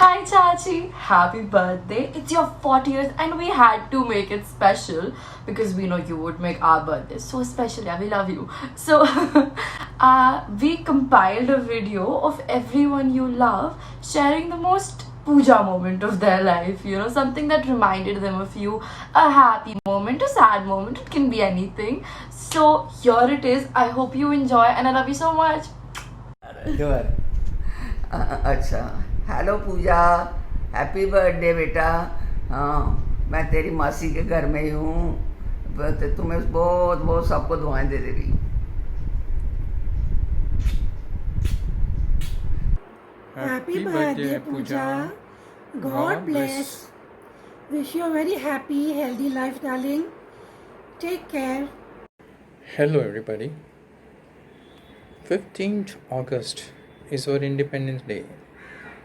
Hi Chachi, happy birthday. It's your 40th and we had to make it special because we know you would make our birthday so special. Yeah, we love you. So we compiled a video of everyone you love sharing the most puja moment of their life, something that reminded them of you, a happy moment, a sad moment, it can be anything. So here it is. I hope you enjoy and I love you so much. अच्छा hello पूजा, happy birthday बेटा। हाँ, मैं तेरी मासी के घर में ही हूँ। तुम्हें बहुत बहुत सबको दुआएं दे रही। Happy birthday, Pooja. God bless. Wish you a very happy, healthy life, darling. Take care. Hello, everybody. 15th August is our Independence Day.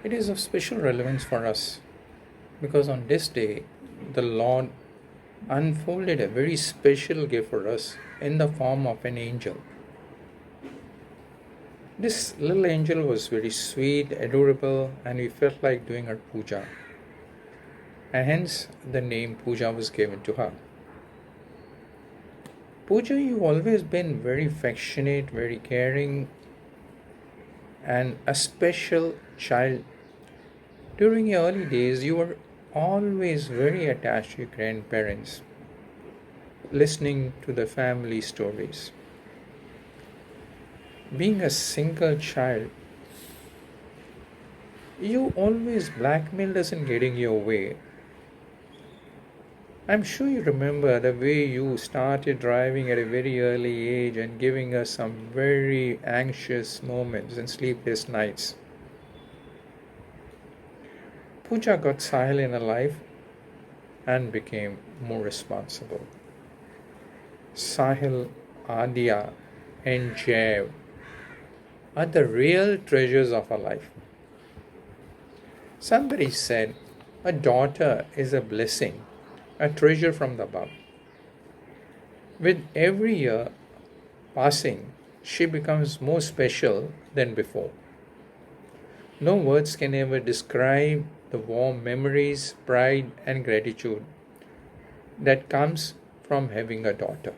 It is of special relevance for us because on this day, the Lord unfolded a very special gift for us in the form of an angel. This little angel was very sweet, adorable, and we felt like doing her puja. And hence the name Pooja was given to her. Pooja, you've always been very affectionate, very caring, and a special child. During your early days, you were always very attached to your grandparents, listening to the family stories. Being a single child, you always blackmailed us in getting your way. I'm sure you remember the way you started driving at a very early age and giving us some very anxious moments and sleepless nights. Pooja got Sahil in her life and became more responsible. Sahil, Adia, and Jav are the real treasures of our life. Somebody said, a daughter is a blessing, a treasure from the above. With every year passing, she becomes more special than before. No words can ever describe the warm memories, pride, and gratitude that comes from having a daughter.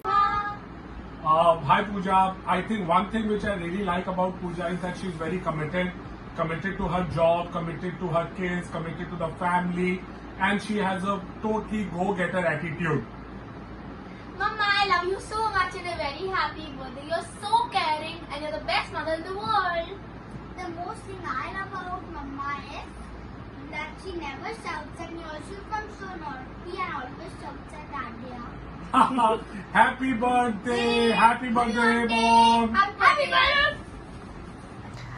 Hi Pooja. I think one thing which I really like about Pooja is that she's very committed to her job, committed to her kids, committed to the family, and she has a totally go-getter attitude. Mama, I love you so much and a very happy birthday. You're so caring and you're the best mother in the world. The most thing I love about Mama is that she never shouts at me or she becomes so naughty and always shouts at Adia. Happy birthday! Happy birthday, Mom! Happy birthday!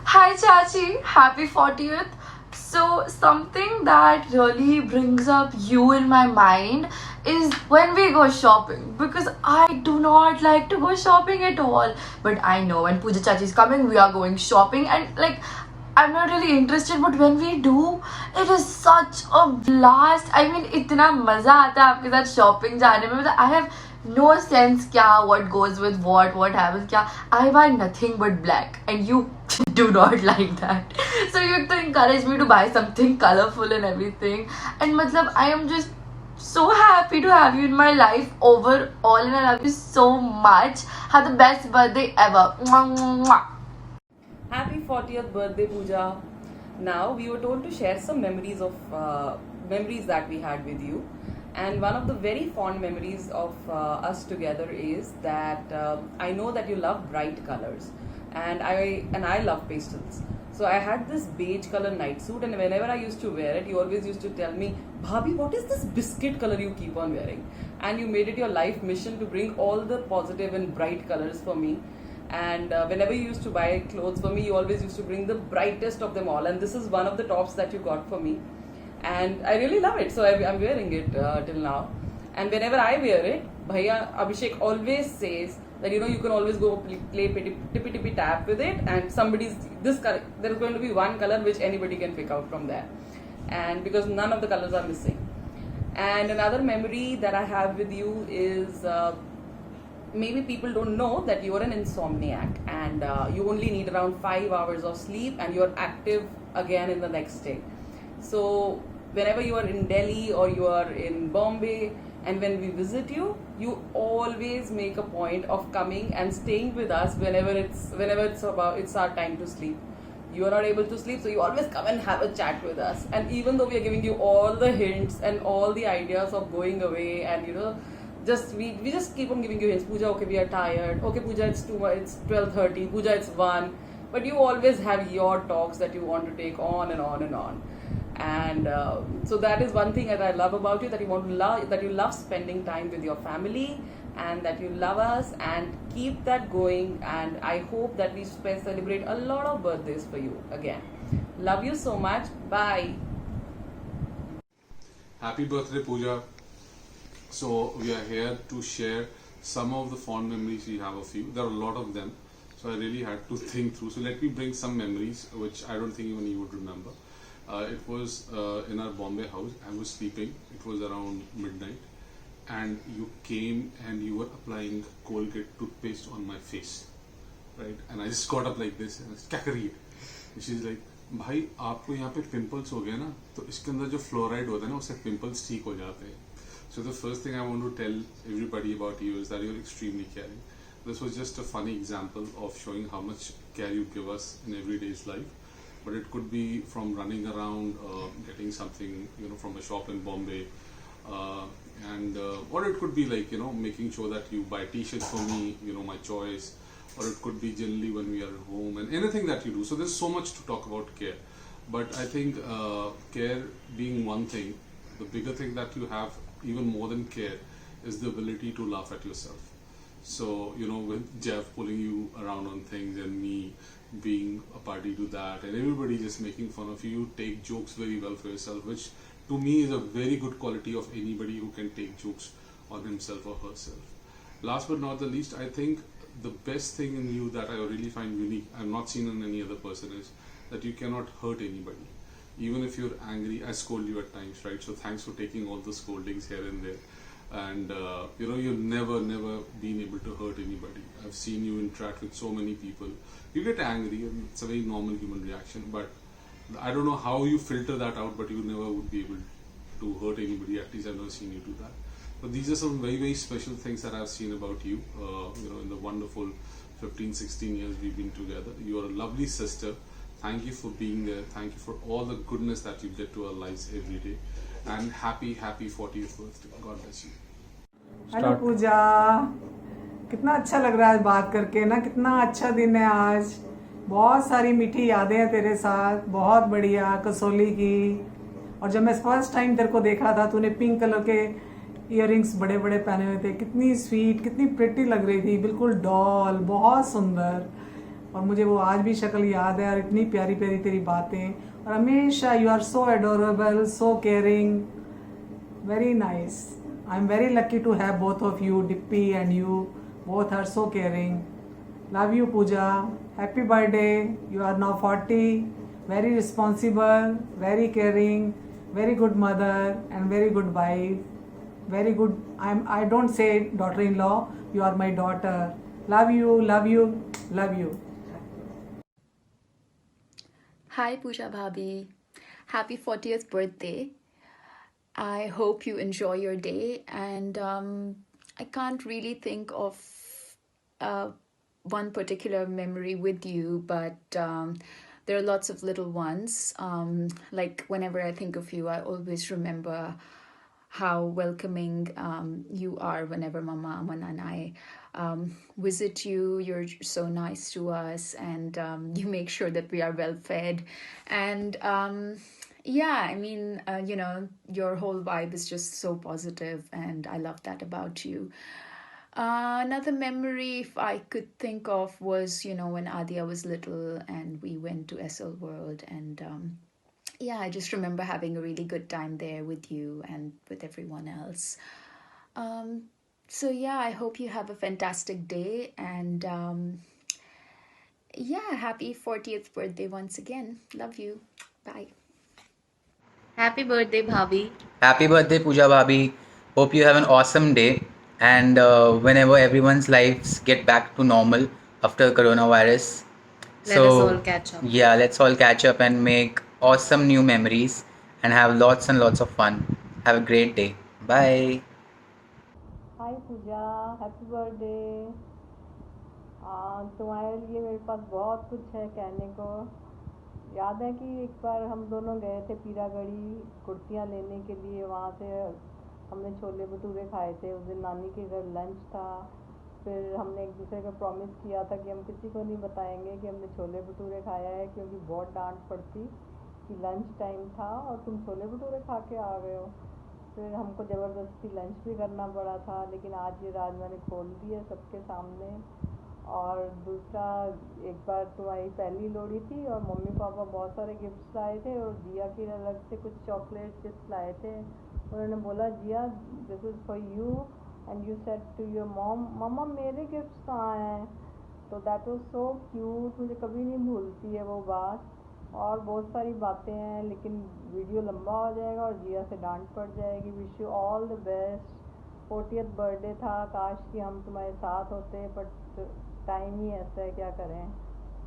Hi Chachi, happy 40th. So something that really brings up you in my mind is when we go shopping, because I do not like to go shopping at all. But I know when Pooja Chachi is coming, we are going shopping, and I'm not really interested, but when we do, it is such a blast. I mean, इतना मजा आता है आपके साथ shopping जाने में. I have no sense क्या what goes with what happens क्या. I buy nothing but black, and you do not like that. So you have to encourage me to buy something colorful and everything. And matlab, I am just so happy to have you in my life overall, and I love you so much. Have the best birthday ever. Mwah, mwah, mwah. Happy 40th birthday, Pooja. Now we were told to share some memories that we had with you, and one of the very fond memories of us together is that I know that you love bright colors, and I love pastels. So I had this beige color night suit, and whenever I used to wear it, you always used to tell me, "Bhabhi, what is this biscuit color you keep on wearing?" And you made it your life mission to bring all the positive and bright colors for me. And whenever you used to buy clothes for me, you always used to bring the brightest of them all, and this is one of the tops that you got for me, and I really love it. So I'm wearing it till now, and whenever I wear it, Bhaiya Abhishek always says that you can always go play tippy tap with it, and this color, there's going to be one color which anybody can pick out from there, and because none of the colors are missing. And another memory that I have with you is maybe people don't know that you are an insomniac, and you only need around 5 hours of sleep, and you are active again in the next day. So whenever you are in Delhi or you are in Bombay, and when we visit you, you always make a point of coming and staying with us whenever it's our time to sleep. You are not able to sleep, so you always come and have a chat with us. And even though we are giving you all the hints and all the ideas of going away, and we just keep on giving you hints. Pooja, okay, we are tired. Okay, Pooja, it's 12:30. Pooja, it's 1. But you always have your talks that you want to take on and on and on. And so that is one thing that I love about you, that you love spending time with your family, and that you love us, and keep that going. And I hope that we celebrate a lot of birthdays for you again. Love you so much. Bye. Happy birthday, Pooja. So we are here to share some of the fond memories we have of you. There are a lot of them, so I really had to think through. So let me bring some memories which I don't think even you would remember. It was in our Bombay house. I was sleeping. It was around midnight, and you came and you were applying Colgate toothpaste on my face, right? And I just got up like this and I said, "क्या कर रही है?" She's like, "भाई आपको यहाँ पे pimples हो गए ना, तो इसके अंदर जो fluoride होता है ना, उससे pimples ठीक हो जाते हैं." So the first thing I want to tell everybody about you is that you're extremely caring. This was just a funny example of showing how much care you give us in everyday's life. But it could be from running around, getting something, from a shop in Bombay, or it could be like, making sure that you buy t-shirts for me, my choice, or it could be generally when we are at home, and anything that you do. So there's so much to talk about care. But I think care being one thing, the bigger thing that you have, even more than care, is the ability to laugh at yourself. So, with Jeff pulling you around on things and me being a party to that, and everybody just making fun of you, you take jokes very well for yourself, which to me is a very good quality of anybody who can take jokes on himself or herself. Last but not the least, I think the best thing in you that I really find unique, I've not seen in any other person, is that you cannot hurt anybody. Even if you're angry, I scold you at times, right? So thanks for taking all the scoldings here and there. And you've never been able to hurt anybody. I've seen you interact with so many people. You get angry, and it's a very normal human reaction, but I don't know how you filter that out, but you never would be able to hurt anybody. At least I've never seen you do that. But these are some very, very special things that I've seen about you, in the wonderful 15-16 years we've been together. You are a lovely sister. Thank you for being there. Thank you for all the goodness that you get to our lives every day. And happy 40th birthday. God bless you. Hello Pooja, कितना अच्छा लग रहा है आज बात करके ना, कितना अच्छा दिन है आज। बहुत सारी मीठी यादें हैं तेरे साथ, बहुत बढ़िया कसौली की। और जब मैं फर्स्ट टाइम तेरे को देखा था, तूने पिंक कलर के इयररिंग्स बड़े बड़े पहने हुए थे, कितनी स्वीट, कितनी प्रिटी लग रही थी, बिल्कुल डॉल, बहुत सुंदर। और मुझे वो आज भी शक्ल याद है, और इतनी प्यारी प्यारी तेरी बातें, और हमेशा you are so adorable, so caring, very nice. I am very lucky to have both of you, Dippy and you. Both are so caring. Love you, Pooja. Happy birthday. You are now 40. Very responsible, very caring, very good mother, and very good wife. Very good. I don't say daughter-in-law. You are my daughter. Love you, love you, love you. Hi Pooja Bhabhi. Happy 40th birthday. I hope you enjoy your day, and I can't really think of one particular memory with you, but there are lots of little ones. Like whenever I think of you, I always remember how welcoming you are whenever Mama Aman and I visit you. You're so nice to us, and you make sure that we are well fed. And yeah, I mean, your whole vibe is just so positive, and I love that about you. Another memory, if I could think of, was, when Adia was little and we went to SL World, and yeah, I just remember having a really good time there with you and with everyone else. So yeah, I hope you have a fantastic day, and yeah, happy 40th birthday once again. Love you. Bye. Happy birthday, Bhabhi. Happy birthday, Pooja Bhabhi. Hope you have an awesome day. And whenever everyone's lives get back to normal after coronavirus. Let us all catch up. Yeah, let's all catch up and make awesome new memories, and have lots and lots of fun. Have a great day. Bye. Hi Pooja, happy birthday. तुम्हारे लिए मेरे पास बहुत कुछ है कहने को। याद है कि एक बार हम दोनों गए थे पीरागढ़ी कुर्तियाँ लेने के लिए, वहाँ से हमने छोले भटूरे खाए थे। उस दिन नानी के घर लंच था। फिर हमने एक दूसरे को प्रॉमिस किया था कि हम किसी को नहीं बताएंगे कि हमने छोले भटूरे खाया है, क्योंकि बहुत डांट पड़ती कि लंच टाइम था और तुम छोले भटूरे खा के आ गए हो। फिर हमको ज़बरदस्ती लंच भी करना पड़ा था, लेकिन आज ये राज मैंने खोल दी है सबके सामने। और दूसरा, एक बार तुम्हारी पहली लोहड़ी थी और मम्मी पापा बहुत सारे गिफ्ट्स लाए थे और जिया के अलग से कुछ चॉकलेट चिप्स लाए थे। उन्होंने बोला, Jiya this is for you, and you said to your mom, मम्मा मेरे गिफ्ट्स कहाँ हैं। तो दैट वाज सो क्यूट, मुझे कभी नहीं भूलती है वो बात। और बहुत सारी बातें हैं, लेकिन वीडियो लंबा हो जाएगा और जिया से डांट पड़ जाएगी। Wish you all the best. 40th birthday था, काश कि हम तुम्हारे साथ होते, बट टाइम ही ऐसा है, क्या करें।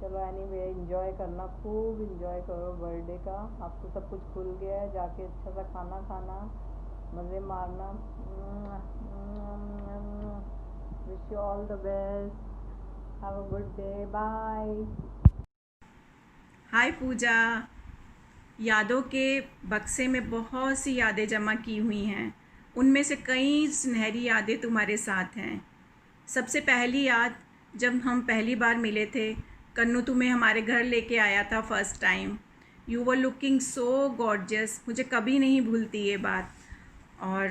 चलो एनीवे, एंजॉय करना, खूब एंजॉय करो बर्थडे का। आपको सब कुछ खुल गया है, जाके अच्छा सा खाना खाना, मज़े मारना। Wish you all the best, have a good day, bye. Hi Pooja, यादों के बक्से में बहुत सी यादें जमा की हुई हैं। उनमें से कई सुनहरी यादें तुम्हारे साथ हैं। सबसे पहली याद, जब हम पहली बार मिले थे, कन्नू तुम्हें हमारे घर लेके आया था first time. You were looking so gorgeous, मुझे कभी नहीं भूलती ये बात। और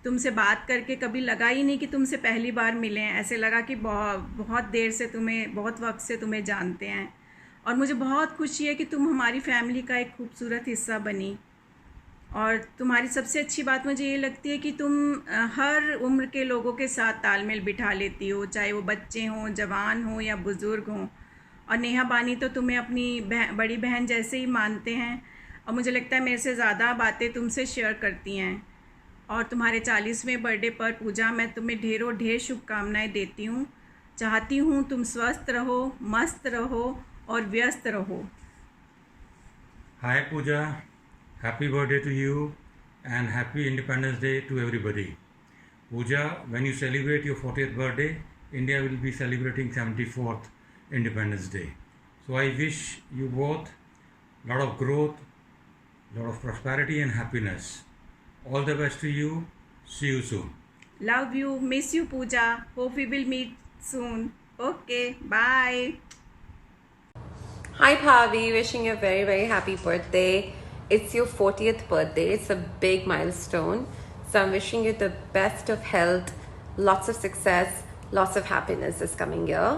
तुमसे बात करके कभी लगा ही नहीं कि तुमसे पहली बार मिले हैं। ऐसे लगा कि बहुत देर से तुम्हें, बहुत वक्त से तुम्हें जानते हैं। और मुझे बहुत खुशी है कि तुम हमारी फैमिली का एक खूबसूरत हिस्सा बनी। और तुम्हारी सबसे अच्छी बात मुझे ये लगती है कि तुम हर उम्र के लोगों के साथ तालमेल बिठा लेती हो, चाहे वो बच्चे हों, जवान हों या बुज़ुर्ग हों। और नेहा बानी तो तुम्हें अपनी बड़ी बहन जैसे ही मानते हैं, और मुझे लगता है मेरे से ज़्यादा बातें तुमसे शेयर करती हैं। और तुम्हारे 40वें बर्थडे पर पूजा, मैं तुम्हें ढेरों ढेर शुभकामनाएँ देती हूँ। चाहती हूँ तुम स्वस्थ रहो, मस्त रहो और व्यस्त रहो। Hi Pooja, happy birthday to you and happy Independence Day to everybody. Pooja, when you celebrate your 40th birthday, India will be celebrating 74th Independence Day. So I wish you both a lot of growth, a lot of prosperity and happiness. All the best to you. See you soon. Love you, miss you Pooja. Hope we will meet soon. Okay, bye. Hi Bhavi, wishing you a very very happy birthday. It's your 40th birthday. It's a big milestone. So I'm wishing you the best of health, lots of success, lots of happiness this coming year.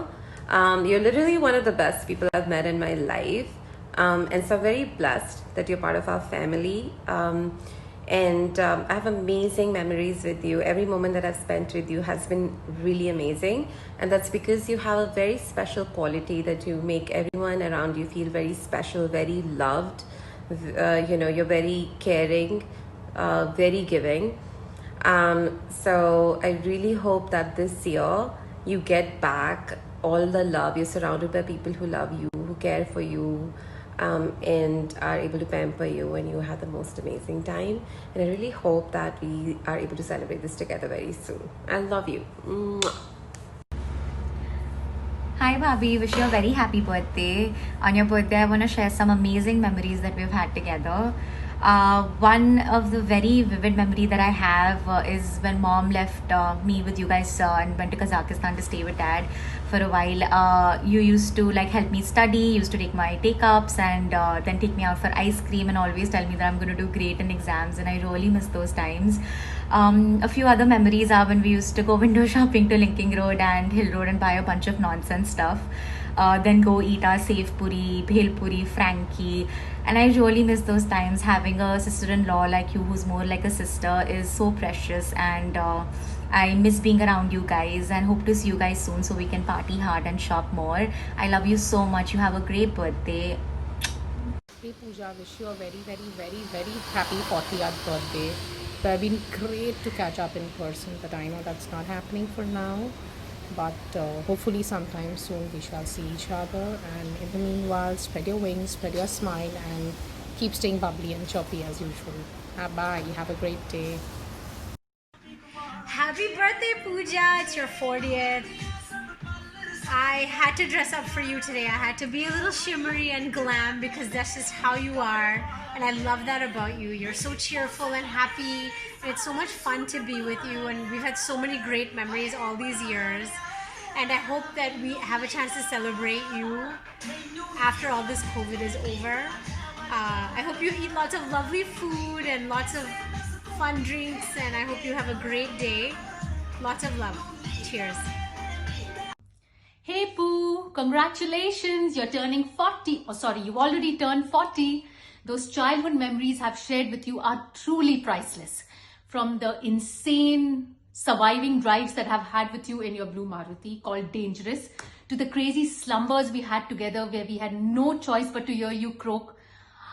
You're literally one of the best people I've met in my life. And so I'm very blessed that you're part of our family. And I have amazing memories with you. Every moment that I've spent with you has been really amazing, and that's because you have a very special quality that you make everyone around you feel very special, very loved. You're very caring, very giving. So I really hope that this year you get back all the love. You're surrounded by people who love you, who care for you, and are able to pamper you, and you have the most amazing time. And I really hope that we are able to celebrate this together very soon. I love you. Mwah. Hi Bhabhi, wish you a very happy birthday. On your birthday, I want to share some amazing memories that we've had together. One of the very vivid memory that I have is when mom left me with you guys and went to Kazakhstan to stay with dad for a while. You used to like help me study, used to take my take-ups and then take me out for ice cream and always tell me that I'm going to do great in exams, and I really miss those times. A few other memories are when we used to go window shopping to Linking Road and Hill Road and buy a bunch of nonsense stuff. Then go eat our Safe Puri, Bhel Puri, Frankie. And I really miss those times. Having a sister-in-law like you who's more like a sister is so precious, and I miss being around you guys and hope to see you guys soon so we can party hard and shop more. I love you so much. You have a great birthday. Hey Pooja, wish you a very, very, very, very happy 40th birthday. It would have been great to catch up in person, but I know that's not happening for now. But hopefully sometime soon we shall see each other. And in the meanwhile, spread your wings, spread your smile, and keep staying bubbly and chirpy as usual. Bye. Have a great day. Happy birthday, Pooja. It's your 40th. I had to dress up for you today. I had to be a little shimmery and glam because that's just how you are. And I love that about you. You're so cheerful and happy. And it's so much fun to be with you. And we've had so many great memories all these years. And I hope that we have a chance to celebrate you after all this COVID is over. I hope you eat lots of lovely food and lots of fun drinks. And I hope you have a great day. Lots of love. Cheers. Hey Pooh, congratulations, you're turning 40. Oh sorry, you've already turned 40. Those childhood memories I've shared with you are truly priceless. From the insane surviving drives that I've had with you in your blue Maruti called Dangerous, to the crazy slumbers we had together where we had no choice but to hear you croak,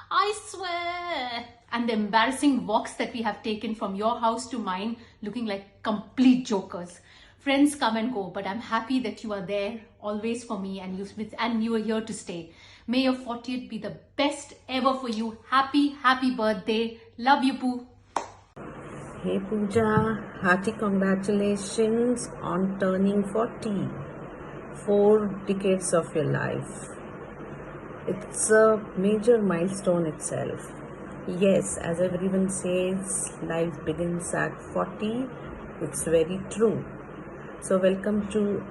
I swear, and the embarrassing walks that we have taken from your house to mine looking like complete jokers. Friends come and go, but I'm happy that you are there always for me and you are here to stay. May your 40th be the best ever for you. Happy birthday. Love you, Pooh. Hey Pooja, hearty congratulations on turning 40. 4 decades of your life. It's a major milestone itself. Yes, as everyone says, life begins at 40. It's very true. So welcome to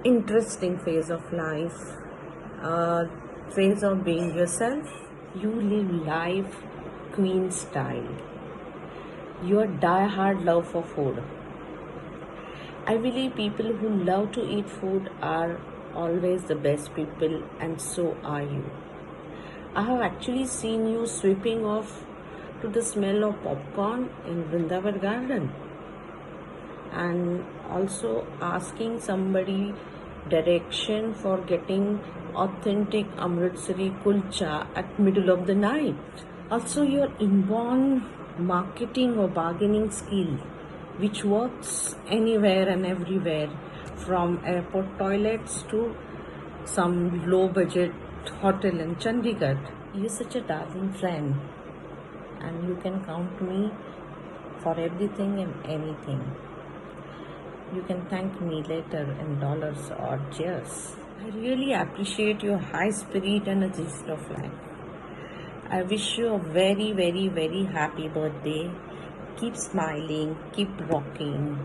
interesting phase of life, phase of being yourself. You live life queen style. Your die-hard love for food. I believe people who love to eat food are always the best people, and so are you. I have actually seen you sweeping off to the smell of popcorn in Vrindavan Garden, and also asking somebody direction for getting authentic Amritsari kulcha at middle of the night. Also your inborn marketing or bargaining skill, which works anywhere and everywhere, from airport toilets to some low budget hotel in Chandigarh. You're such a darling friend, and you can count me for everything and anything. You can thank me later in dollars or cheers. I really appreciate your high spirit and a gist of life. I wish you a very, very, very happy birthday. Keep smiling, keep rocking,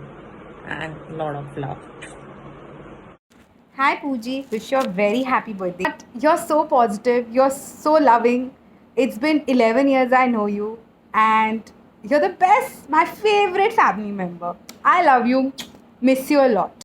and lot of love. Hi Pooji, wish you a very happy birthday. You're so positive, you're so loving. It's been 11 years I know you, and you're the best, my favorite family member. I love you, miss you a lot.